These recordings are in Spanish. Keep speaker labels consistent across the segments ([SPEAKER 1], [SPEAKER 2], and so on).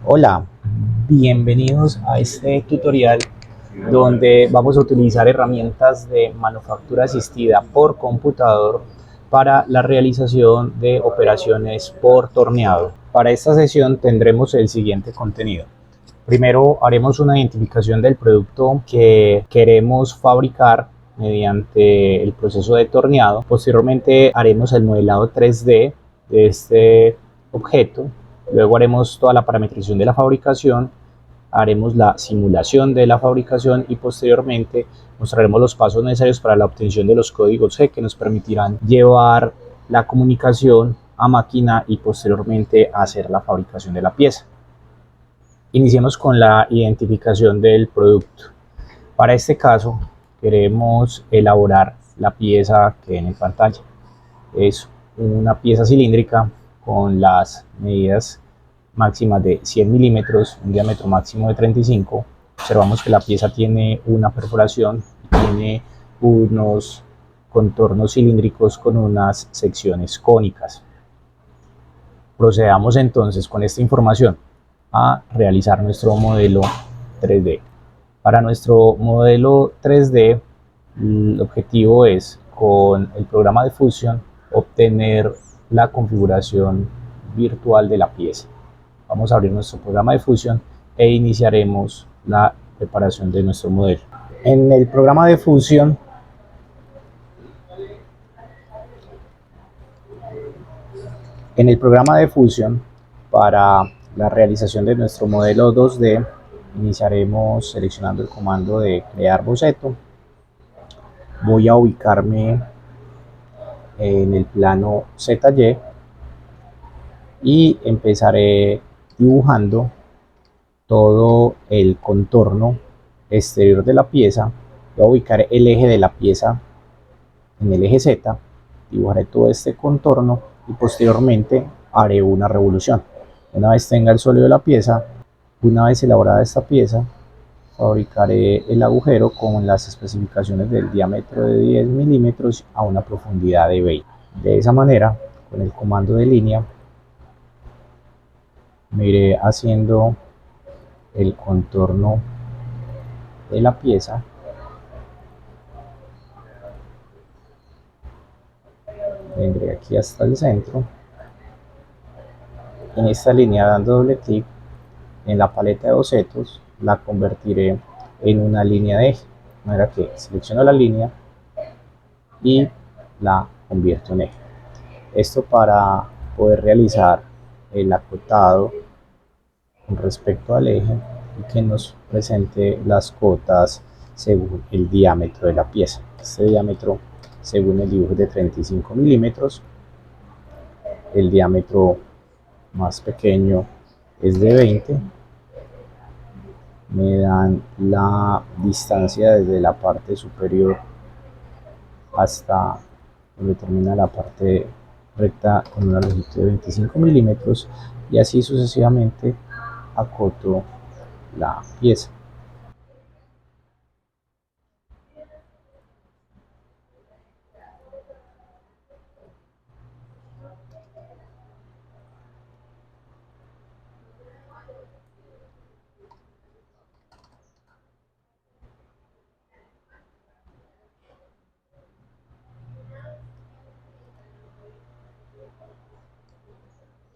[SPEAKER 1] Hola, bienvenidos a este tutorial donde vamos a utilizar herramientas de manufactura asistida por computador para la realización de operaciones por torneado. Para esta sesión tendremos el siguiente contenido. Primero haremos una identificación del producto que queremos fabricar mediante el proceso de torneado. Posteriormente haremos el modelado 3D de este objeto. Luego haremos toda la parametrización de la fabricación, haremos la simulación de la fabricación y posteriormente mostraremos los pasos necesarios para la obtención de los códigos G que nos permitirán llevar la comunicación a máquina y posteriormente hacer la fabricación de la pieza. Iniciemos con la identificación del producto. Para este caso queremos elaborar la pieza que ven en pantalla. Es una pieza cilíndrica con las medidas máximas de 100 milímetros, un diámetro máximo de 35. Observamos que la pieza tiene una perforación, tiene unos contornos cilíndricos con unas secciones cónicas. Procedamos entonces con esta información a realizar nuestro modelo 3D. Para nuestro modelo 3D, el objetivo es, con el programa de Fusion, obtener la configuración virtual de la pieza. Vamos a abrir nuestro programa de Fusion e iniciaremos la preparación de nuestro modelo. En el programa de Fusion, para la realización de nuestro modelo 2D, iniciaremos seleccionando el comando de crear boceto. Voy a ubicarme en el plano ZY y empezaré dibujando todo el contorno exterior de la pieza. Voy a ubicar el eje de la pieza en el eje Z, dibujaré todo este contorno y posteriormente haré una revolución. Una vez tenga el sólido de la pieza, una vez elaborada esta pieza, fabricaré el agujero con las especificaciones del diámetro de 10 milímetros a una profundidad de 20. De esa manera, con el comando de línea, me iré haciendo el contorno de la pieza. Vendré aquí hasta el centro. En esta línea, dando doble clic en la paleta de bocetos, la convertiré en una línea de eje. De manera que selecciono la línea y la convierto en eje. Esto para poder realizar el acotado con respecto al eje y que nos presente las cotas según el diámetro de la pieza. Este diámetro, según el dibujo, es de 35 milímetros. El diámetro más pequeño es de 20. Me dan la distancia desde la parte superior hasta donde termina la parte recta con una longitud de 25 milímetros y así sucesivamente acoto la pieza.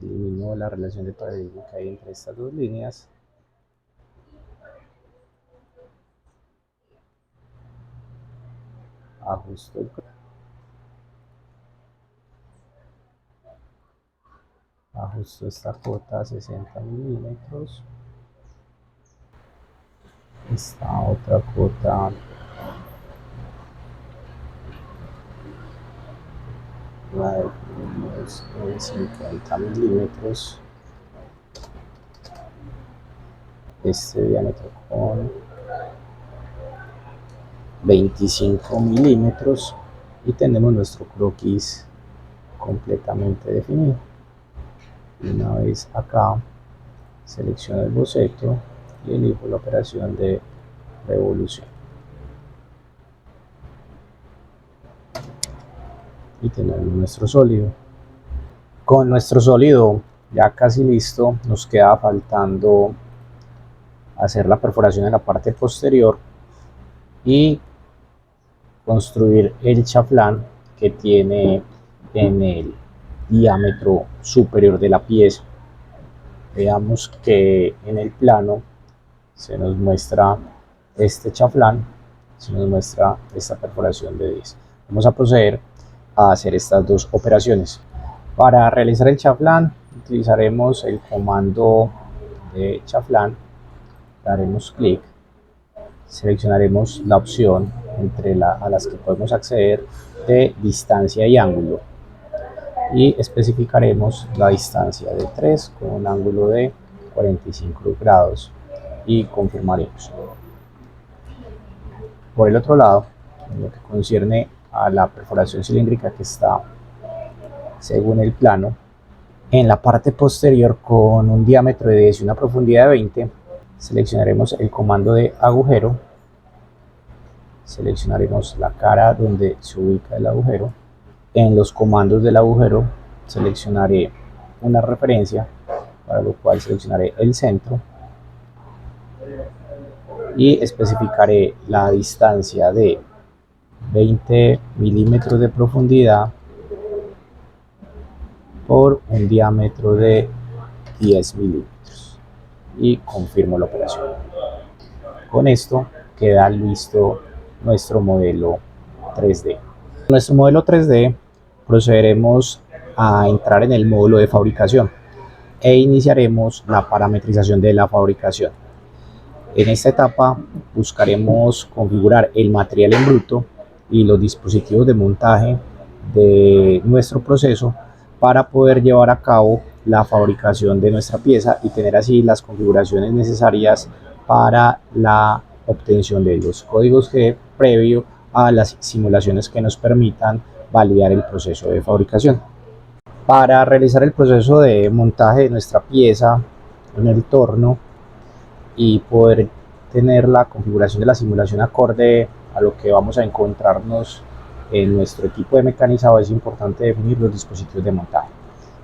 [SPEAKER 1] Elimino la relación de paralelismo que hay entre estas dos líneas. Ajusto esta cota a 60 milímetros. Esta otra cota la definimos en 50 milímetros. Este diámetro con 25 milímetros y tenemos nuestro croquis completamente definido. Una vez acá, selecciono el boceto y elijo la operación de revolución. Y tenemos nuestro sólido. Con nuestro sólido Ya casi listo, nos queda faltando hacer la perforación en la parte posterior y construir el chaflán que tiene en el diámetro superior de la pieza. Veamos que en el plano se nos muestra este chaflán, se nos muestra esta perforación de 10. Vamos a proceder a hacer estas dos operaciones. Para realizar el chaflán utilizaremos el comando de chaflán, daremos clic, seleccionaremos la opción a las que podemos acceder de distancia y ángulo y especificaremos la distancia de 3 con un ángulo de 45 grados y confirmaremos. Por el otro lado, en lo que concierne a la perforación cilíndrica que está según el plano, en la parte posterior con un diámetro de 10 y una profundidad de 20, seleccionaremos el comando de agujero, seleccionaremos la cara donde se ubica el agujero. En los comandos del agujero seleccionaré una referencia, para lo cual seleccionaré el centro y especificaré la distancia de 20 milímetros de profundidad por un diámetro de 10 milímetros y confirmo la operación. Con esto queda listo nuestro modelo 3D. Nuestro modelo 3D procederemos a entrar en el módulo de fabricación e iniciaremos la parametrización de la fabricación. En esta etapa buscaremos configurar el material en bruto y los dispositivos de montaje de nuestro proceso para poder llevar a cabo la fabricación de nuestra pieza y tener así las configuraciones necesarias para la obtención de los códigos G previo a las simulaciones que nos permitan validar el proceso de fabricación. Para realizar el proceso de montaje de nuestra pieza en el torno y poder tener la configuración de la simulación acorde a lo que vamos a encontrarnos en nuestro equipo de mecanizado, es importante definir los dispositivos de montaje.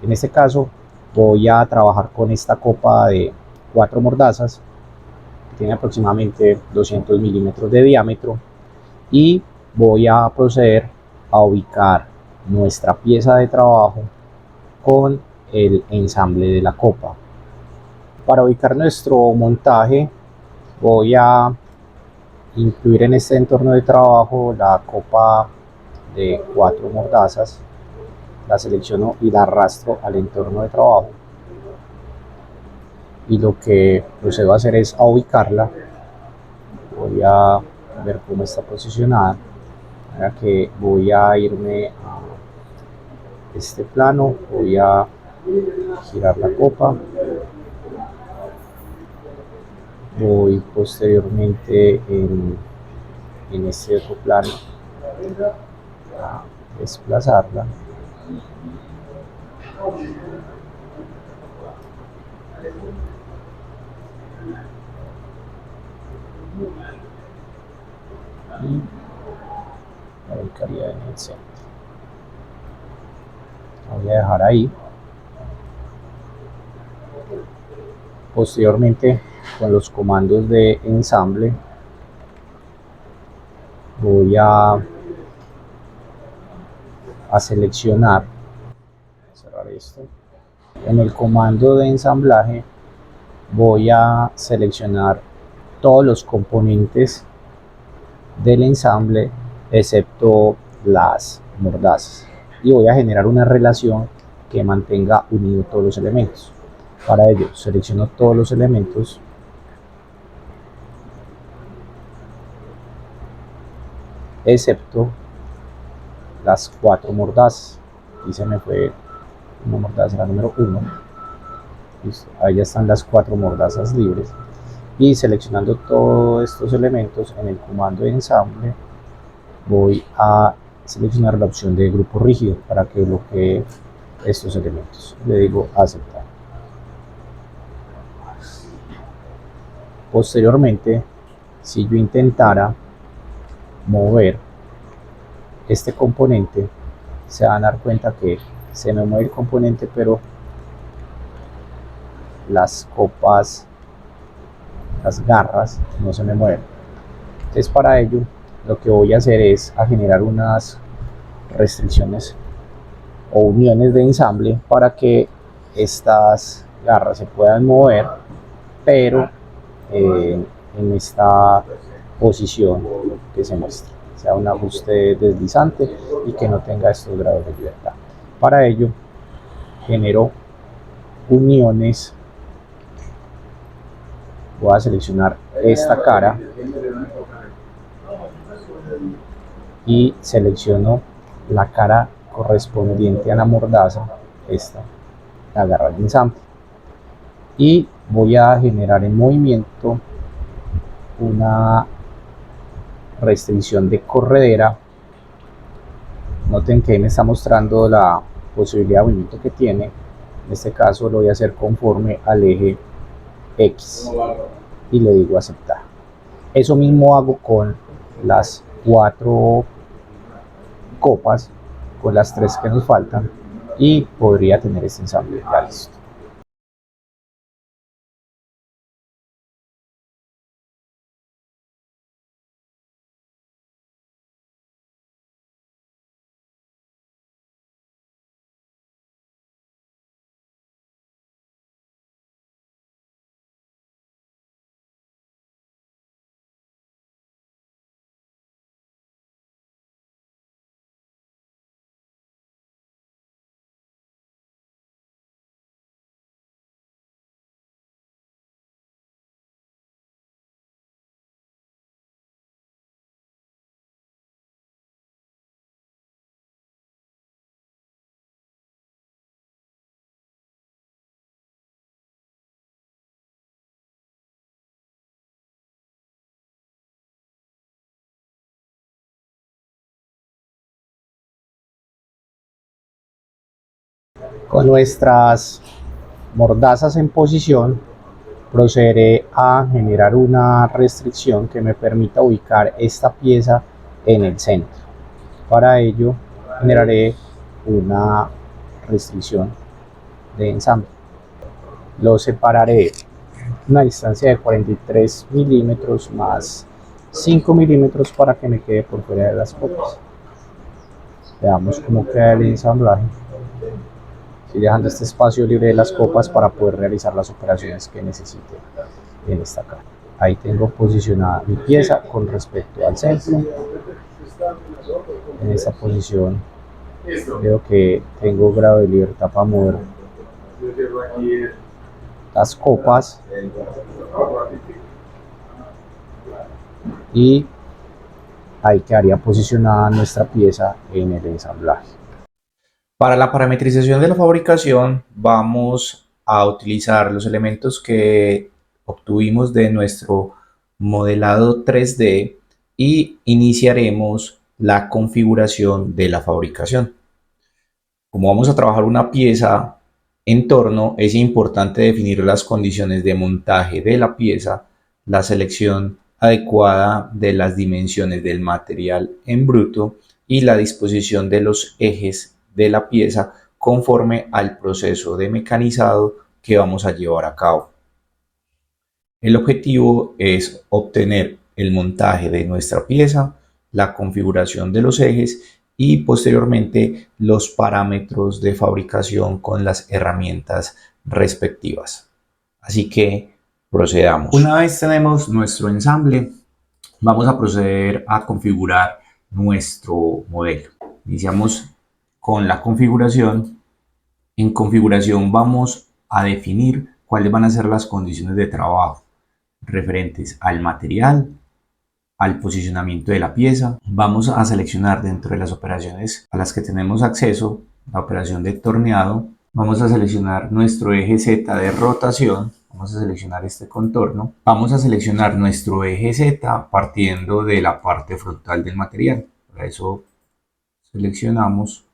[SPEAKER 1] En este caso voy a trabajar con esta copa de 4 mordazas que tiene aproximadamente 200 milímetros de diámetro y voy a proceder a ubicar nuestra pieza de trabajo con el ensamble de la copa. Para ubicar nuestro montaje voy a incluir en este entorno de trabajo la copa de 4 mordazas, la selecciono y la arrastro al entorno de trabajo y lo que procedo a hacer es a ubicarla. Voy a ver cómo está posicionada, para que voy a irme a este plano, voy a girar la copa, voy posteriormente en este otro plano a desplazarla y la ubicaría en el centro. La voy a dejar ahí. Posteriormente, con los comandos de ensamble, voy a seleccionar, cerrar esto. En el comando de ensamblaje voy a seleccionar todos los componentes del ensamble excepto las mordazas y voy a generar una relación que mantenga unidos todos los elementos. Para ello selecciono todos los elementos excepto las 4 mordazas. Aquí se me fue una mordaza, la número 1. Listo, ahí ya están las 4 mordazas libres. Y seleccionando todos estos elementos en el comando de ensamble, voy a seleccionar la opción de grupo rígido para que bloquee estos elementos. Le digo aceptar. Posteriormente, si yo intentara mover este componente, se van a dar cuenta que se me mueve el componente, pero las copas, las garras no se me mueven. Entonces para ello lo que voy a hacer es a generar unas restricciones o uniones de ensamble para que estas garras se puedan mover, pero en esta posición que se muestra, sea un ajuste deslizante y que no tenga estos grados de libertad. Para ello genero uniones. Voy a seleccionar esta cara y selecciono la cara correspondiente a la mordaza, esta, la garra de ensamble, y voy a generar en movimiento una restricción de corredera. Noten que me está mostrando la posibilidad de movimiento que tiene. En este caso lo voy a hacer conforme al eje X y le digo aceptar. Eso mismo hago con las 4 copas, con las 3 que nos faltan, y podría tener este ensamble ya listo. Con nuestras mordazas en posición, procederé a generar una restricción que me permita ubicar esta pieza en el centro. Para ello generaré una restricción de ensamble. Lo separaré una distancia de 43 milímetros más 5 milímetros para que me quede por fuera de las copas. Veamos cómo queda el ensamblaje. Estoy dejando este espacio libre de las copas para poder realizar las operaciones que necesite en esta cara. Ahí tengo posicionada mi pieza con respecto al centro. En esta posición veo que tengo grado de libertad para mover las copas y ahí quedaría posicionada nuestra pieza en el ensamblaje. Para la parametrización de la fabricación vamos a utilizar los elementos que obtuvimos de nuestro modelado 3D y iniciaremos la configuración de la fabricación. Como vamos a trabajar una pieza en torno, es importante definir las condiciones de montaje de la pieza, la selección adecuada de las dimensiones del material en bruto y la disposición de los ejes de la pieza conforme al proceso de mecanizado que vamos a llevar a cabo. El objetivo es obtener el montaje de nuestra pieza, la configuración de los ejes y posteriormente los parámetros de fabricación con las herramientas respectivas. Así que procedamos. Una vez tenemos nuestro ensamble, vamos a proceder a configurar nuestro modelo. Iniciamos con la configuración. En configuración vamos a definir cuáles van a ser las condiciones de trabajo referentes al material, al posicionamiento de la pieza. Vamos a seleccionar dentro de las operaciones a las que tenemos acceso la operación de torneado. Vamos a seleccionar nuestro eje Z de rotación. Vamos a seleccionar este contorno. Vamos a seleccionar nuestro eje Z partiendo de la parte frontal del material. Para eso seleccionamos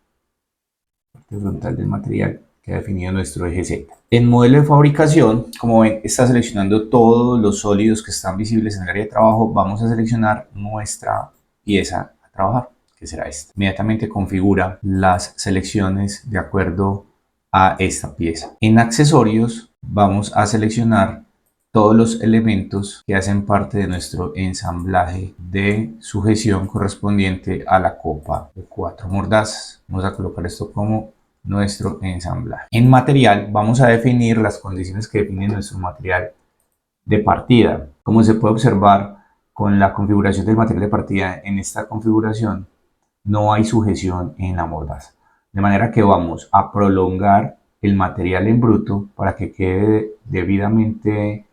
[SPEAKER 1] la parte frontal del material que ha definido nuestro eje Z. En modelo de fabricación, como ven, está seleccionando todos los sólidos que están visibles en el área de trabajo. Vamos a seleccionar nuestra pieza a trabajar, que será esta. Inmediatamente configura las selecciones de acuerdo a esta pieza. En accesorios vamos a seleccionar todos los elementos que hacen parte de nuestro ensamblaje de sujeción correspondiente a la copa de 4 mordazas. Vamos a colocar esto como nuestro ensamblaje. En material vamos a definir las condiciones que definen nuestro material de partida. Como se puede observar con la configuración del material de partida, en esta configuración no hay sujeción en la mordaza. De manera que vamos a prolongar el material en bruto para que quede debidamente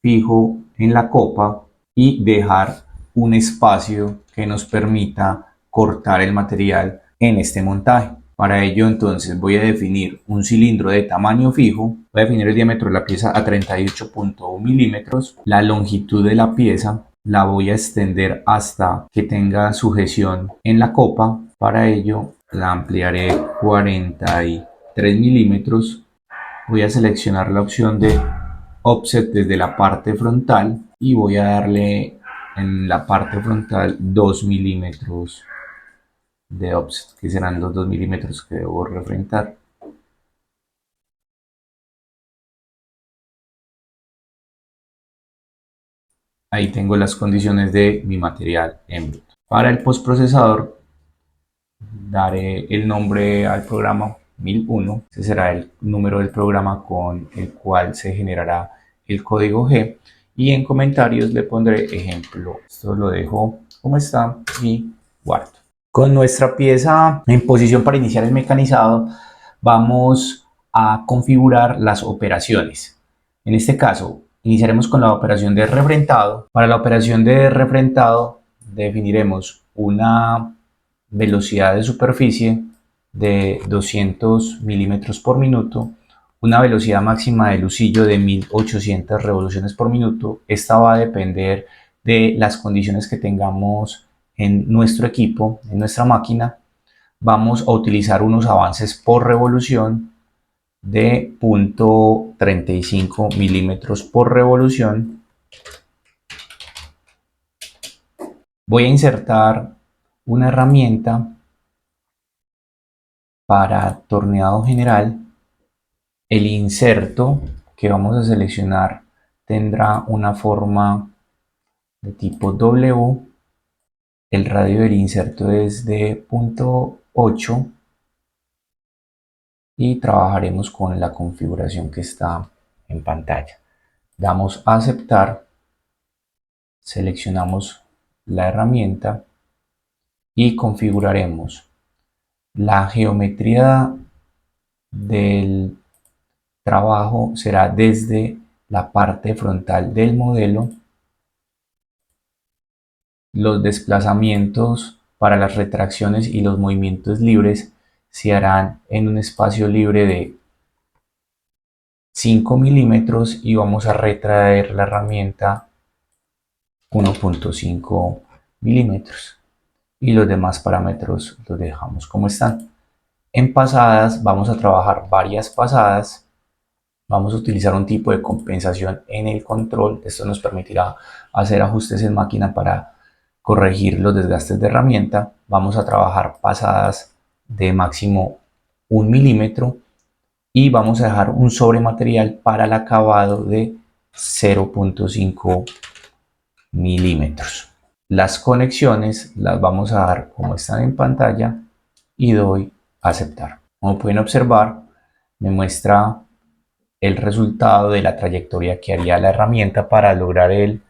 [SPEAKER 1] fijo en la copa y dejar un espacio que nos permita cortar el material en este montaje. Para ello entonces voy a definir un cilindro de tamaño fijo, voy a definir el diámetro de la pieza a 38.1 milímetros, la longitud de la pieza la voy a extender hasta que tenga sujeción en la copa. Para ello la ampliaré 43 milímetros, voy a seleccionar la opción de offset desde la parte frontal y voy a darle en la parte frontal 2 milímetros de offset, que serán los 2 milímetros que debo refrentar. Ahí tengo las condiciones de mi material en bruto. Para el postprocesador daré el nombre al programa 1001, ese será el número del programa con el cual se generará el código G, y en comentarios le pondré ejemplo. Esto lo dejo como está y guardo. Con nuestra pieza en posición para iniciar el mecanizado, vamos a configurar las operaciones. En este caso, iniciaremos con la operación de refrentado. Para la operación de refrentado definiremos una velocidad de superficie de 200 milímetros por minuto, una velocidad máxima de lucillo de 1800 revoluciones por minuto. Esta va a depender de las condiciones que tengamos en nuestro equipo, en nuestra máquina. Vamos a utilizar unos avances por revolución de 0.35 milímetros por revolución. Voy a insertar una herramienta para torneado general. El inserto que vamos a seleccionar tendrá una forma de tipo W. El radio del inserto es de 0.8 y trabajaremos con la configuración que está en pantalla. Damos a aceptar, seleccionamos la herramienta y configuraremos la geometría del trabajo. Será desde la parte frontal del modelo. Los desplazamientos para las retracciones y los movimientos libres se harán en un espacio libre de 5 milímetros y vamos a retraer la herramienta 1.5 milímetros, y los demás parámetros los dejamos como están. En pasadas vamos a trabajar varias pasadas. Vamos a utilizar un tipo de compensación en el control. Esto nos permitirá hacer ajustes en máquina para corregir los desgastes de herramienta. Vamos a trabajar pasadas de máximo 1 milímetro y vamos a dejar un sobrematerial para el acabado de 0.5 milímetros. Las conexiones las vamos a dar como están en pantalla y doy a aceptar. Como pueden observar, me muestra el resultado de la trayectoria que haría la herramienta para lograr el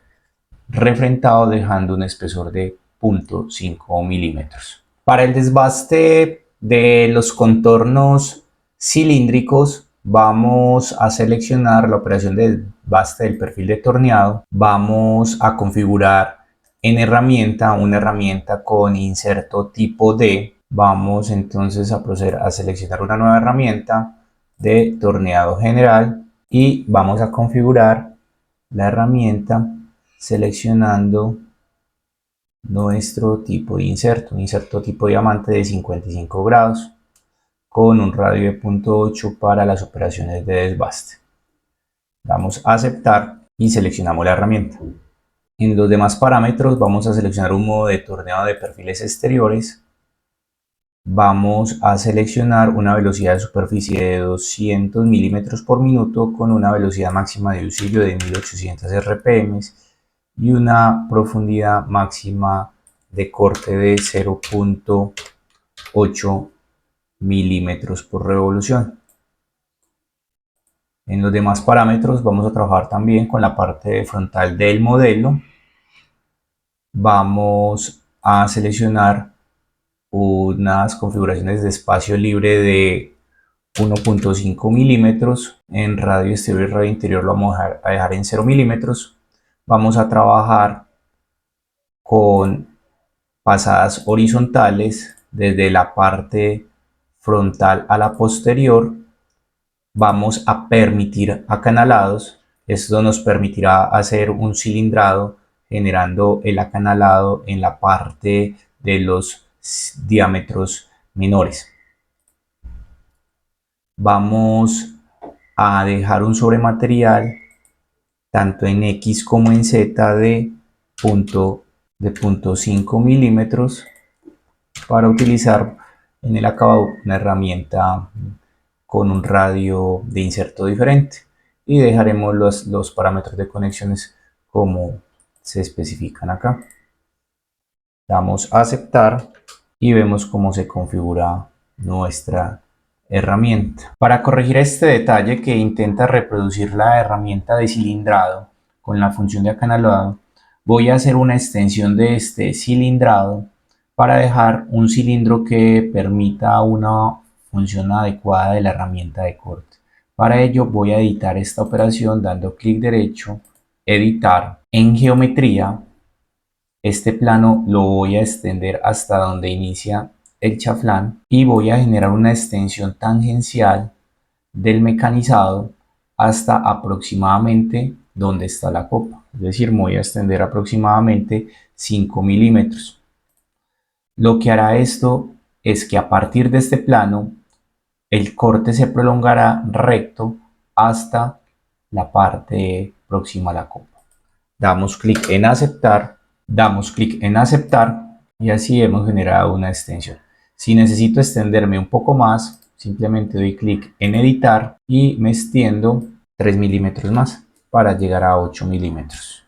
[SPEAKER 1] refrentado, dejando un espesor de 0.5 milímetros. Para el desbaste de los contornos cilíndricos vamos a seleccionar la operación de desbaste del perfil de torneado. Vamos a configurar en herramienta una herramienta con inserto tipo D. Vamos entonces a proceder a seleccionar una nueva herramienta de torneado general y vamos a configurar la herramienta seleccionando nuestro tipo de inserto, un inserto tipo diamante de 55 grados con un radio de 0.8 para las operaciones de desbaste. Damos a aceptar y seleccionamos la herramienta. En los demás parámetros vamos a seleccionar un modo de torneado de perfiles exteriores vamos a seleccionar una velocidad de superficie de 200 milímetros por minuto con una velocidad máxima de auxilio de 1800 RPM y una profundidad máxima de corte de 0.8 milímetros por revolución. En los demás parámetros vamos a trabajar también con la parte frontal del modelo. Vamos a seleccionar unas configuraciones de espacio libre de 1.5 milímetros. En radio exterior y radio interior lo vamos a dejar en 0 milímetros. Vamos a trabajar con pasadas horizontales desde la parte frontal a la posterior. Vamos a permitir acanalados. Esto nos permitirá hacer un cilindrado generando el acanalado en la parte de los diámetros menores. Vamos a dejar un sobrematerial tanto en X como en Z de 0.5 milímetros para utilizar en el acabado una herramienta con un radio de inserto diferente, y dejaremos los parámetros de conexiones como se especifican acá. Damos a aceptar y vemos cómo se configura nuestra herramienta. Para corregir este detalle que intenta reproducir la herramienta de cilindrado con la función de acanalado, voy a hacer una extensión de este cilindrado para dejar un cilindro que permita una función adecuada de la herramienta de corte. Para ello voy a editar esta operación dando clic derecho, editar. En geometría, este plano lo voy a extender hasta donde inicia el chaflán y voy a generar una extensión tangencial del mecanizado hasta aproximadamente donde está la copa. Es decir, me voy a extender aproximadamente 5 milímetros. Lo que hará esto es que a partir de este plano el corte se prolongará recto hasta la parte próxima a la copa. Damos clic en aceptar y así hemos generado una extensión. Si necesito extenderme un poco más, simplemente doy clic en editar y me extiendo 3 milímetros más para llegar a 8 milímetros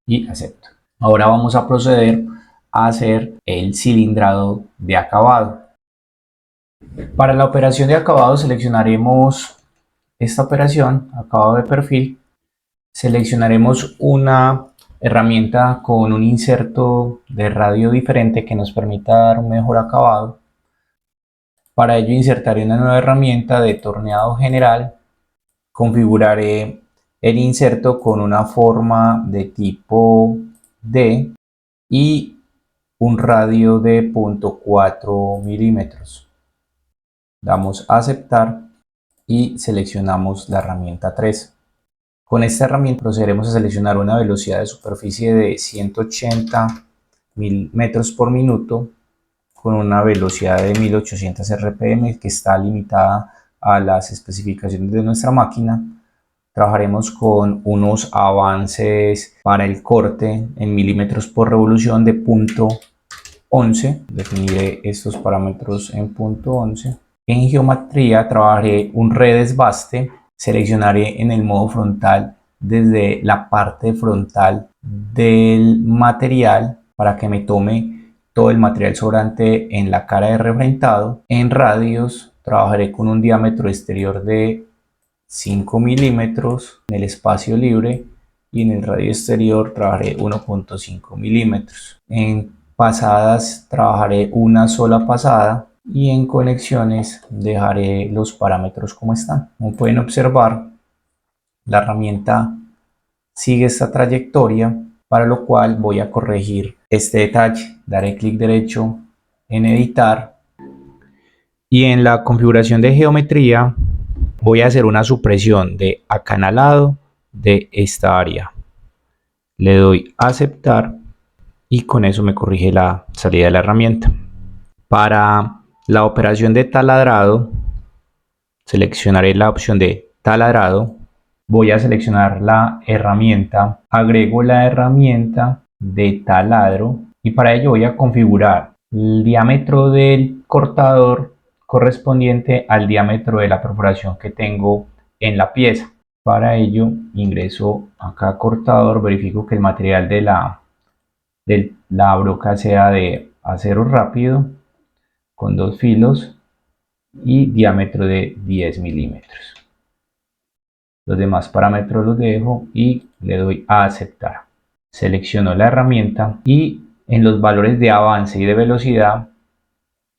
[SPEAKER 1] y acepto. Ahora vamos a proceder a hacer el cilindrado de acabado. Para la operación de acabado seleccionaremos esta operación, acabado de perfil. Seleccionaremos una herramienta con un inserto de radio diferente que nos permita dar un mejor acabado. Para ello insertaré una nueva herramienta de torneado general. Configuraré el inserto con una forma de tipo D y un radio de 0.4 milímetros. Damos a aceptar y seleccionamos la herramienta 3. Con esta herramienta procederemos a seleccionar una velocidad de superficie de 180 metros por minuto con una velocidad de 1800 RPM que está limitada a las especificaciones de nuestra máquina. Trabajaremos con unos avances para el corte en milímetros por revolución de 0.11. Definiré estos parámetros en 0.11. En geometría trabajaré un redesbaste. Seleccionaré en el modo frontal desde la parte frontal del material para que me tome todo el material sobrante en la cara de refrentado. En radios trabajaré con un diámetro exterior de 5 milímetros en el espacio libre y en el radio exterior trabajaré 1.5 milímetros. En pasadas trabajaré una sola pasada y en conexiones dejaré los parámetros como están. Como pueden observar, la herramienta sigue esta trayectoria, para lo cual voy a corregir este detalle. Daré clic derecho en editar y en la configuración de geometría voy a hacer una supresión de acanalado de esta área. Le doy a aceptar y con eso me corrige la salida de la herramienta. Para la operación de taladrado seleccionaré la opción de taladrado. Voy a seleccionar la herramienta, agrego la herramienta de taladro y para ello voy a configurar el diámetro del cortador correspondiente al diámetro de la perforación que tengo en la pieza. Para ello ingreso acá a cortador, verifico que el material de la broca sea de acero rápido con 2 filos y diámetro de 10 milímetros. Los demás parámetros los dejo y le doy a aceptar. Selecciono la herramienta y en los valores de avance y de velocidad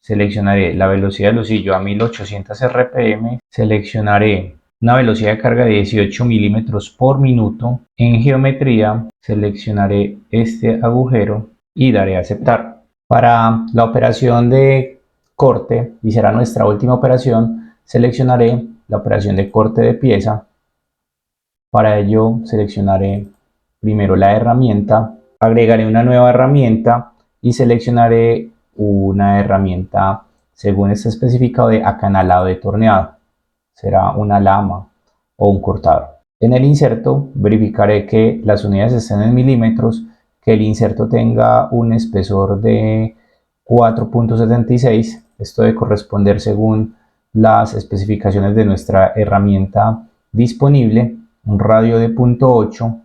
[SPEAKER 1] seleccionaré la velocidad del husillo a 1800 rpm, seleccionaré una velocidad de carga de 18 milímetros por minuto. En geometría seleccionaré este agujero y daré a aceptar. Para la operación de corte, y será nuestra última operación, seleccionaré la operación de corte de pieza. Para ello seleccionaré primero la herramienta, agregaré una nueva herramienta y seleccionaré una herramienta según está especificado de acanalado de torneado. Será una lama o un cortador. En el inserto verificaré que las unidades estén en milímetros, que el inserto tenga un espesor de 4.76. Esto debe corresponder según las especificaciones de nuestra herramienta disponible, un radio de 0.8,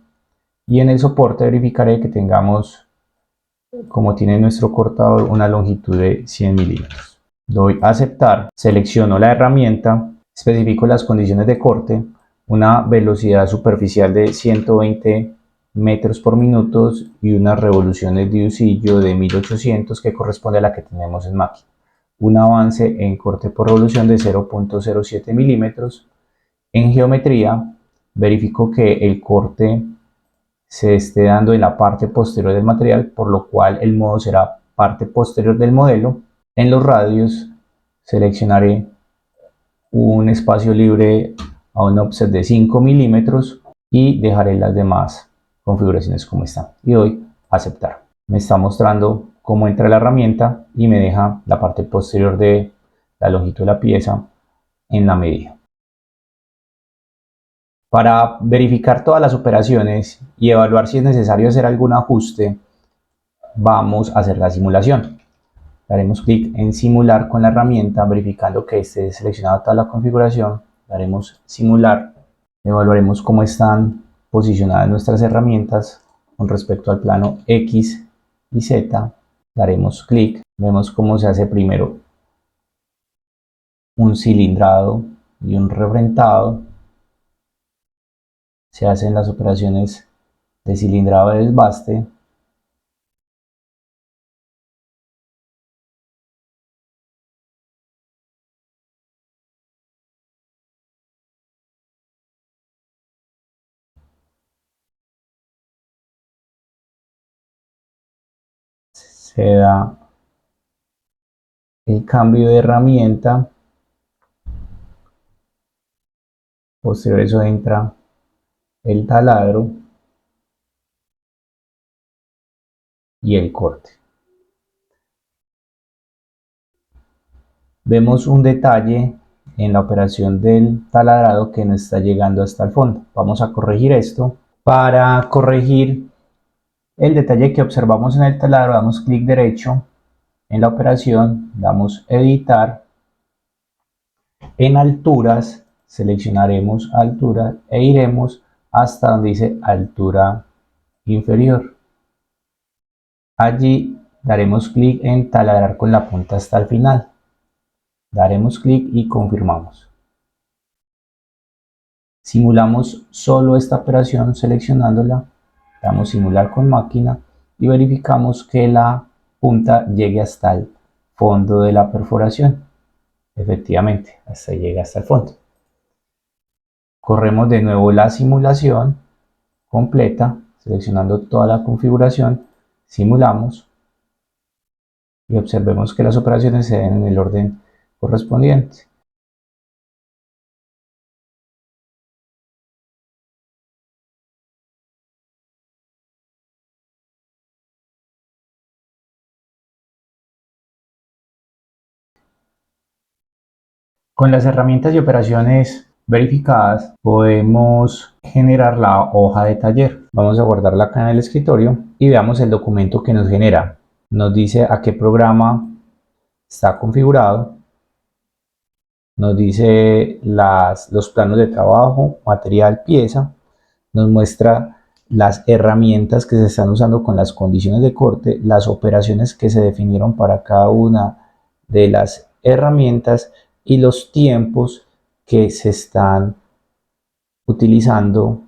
[SPEAKER 1] y en el soporte verificaré que tengamos, como tiene nuestro cortador, una longitud de 100 milímetros. Doy a aceptar, selecciono la herramienta, especifico las condiciones de corte, una velocidad superficial de 120 metros por minuto y unas revoluciones de husillo de 1800 que corresponde a la que tenemos en máquina. Un avance en corte por revolución de 0.07 milímetros. En geometría verifico que el corte se esté dando en la parte posterior del material, por lo cual el modo será parte posterior del modelo. En los radios seleccionaré un espacio libre a un offset de 5 milímetros y dejaré las demás configuraciones como están y doy a aceptar. Me está mostrando cómo entra la herramienta y me deja la parte posterior de la longitud de la pieza en la medida. Para verificar todas las operaciones y evaluar si es necesario hacer algún ajuste, vamos a hacer la simulación. Daremos clic en simular con la herramienta, verificando que esté seleccionada toda la configuración. Daremos simular, evaluaremos cómo están posicionadas nuestras herramientas con respecto al plano X y Z. Daremos clic, vemos cómo se hace primero un cilindrado y un refrentado. Se hacen las operaciones de cilindrado de desbaste. Se da el cambio de herramienta. Posterior a eso entra el taladro y el corte. Vemos un detalle en la operación del taladrado que no está llegando hasta el fondo. Vamos a corregir esto. Para corregir el detalle que observamos en el taladro, damos clic derecho en la operación, damos editar. En alturas seleccionaremos altura e iremos hasta donde dice altura inferior. Allí daremos clic en taladrar con la punta hasta el final. Daremos clic y confirmamos. Simulamos solo esta operación seleccionándola, damos simular con máquina y verificamos que la punta llegue hasta el fondo de la perforación. Efectivamente, hasta llega hasta el fondo. Corremos de nuevo la simulación completa, seleccionando toda la configuración, simulamos y observemos que las operaciones se den en el orden correspondiente. Con las herramientas y operaciones verificadas podemos generar la hoja de taller. Vamos a guardarla acá en el escritorio y veamos el documento que nos genera. Nos dice a qué programa está configurado. Nos dice los planos de trabajo, material, pieza. Nos muestra las herramientas que se están usando con las condiciones de corte, las operaciones que se definieron para cada una de las herramientas y los tiempos que se están utilizando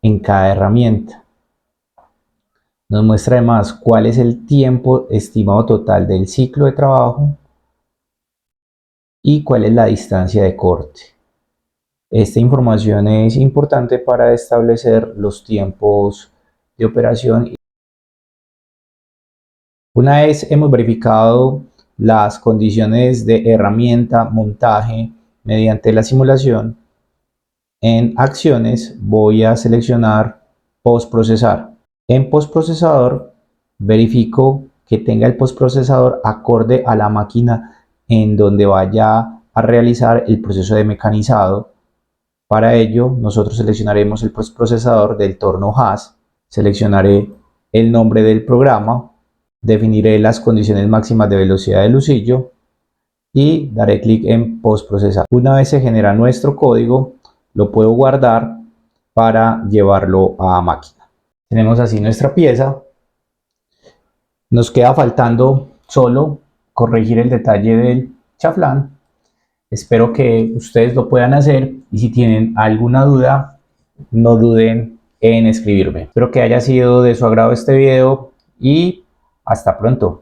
[SPEAKER 1] en cada herramienta. Nos muestra además cuál es el tiempo estimado total del ciclo de trabajo y cuál es la distancia de corte. Esta información es importante para establecer los tiempos de operación. Una vez hemos verificado las condiciones de herramienta, montaje mediante la simulación, en acciones voy a seleccionar postprocesar. En postprocesador verifico que tenga el postprocesador acorde a la máquina en donde vaya a realizar el proceso de mecanizado. Para ello, nosotros seleccionaremos el postprocesador del torno Haas, seleccionaré el nombre del programa, definiré las condiciones máximas de velocidad del lucillo y daré clic en postprocesar. Una vez se genera nuestro código, lo puedo guardar para llevarlo a máquina. Tenemos así nuestra pieza. Nos queda faltando solo corregir el detalle del chaflán. Espero que ustedes lo puedan hacer y si tienen alguna duda, no duden en escribirme. Espero que haya sido de su agrado este video y hasta pronto.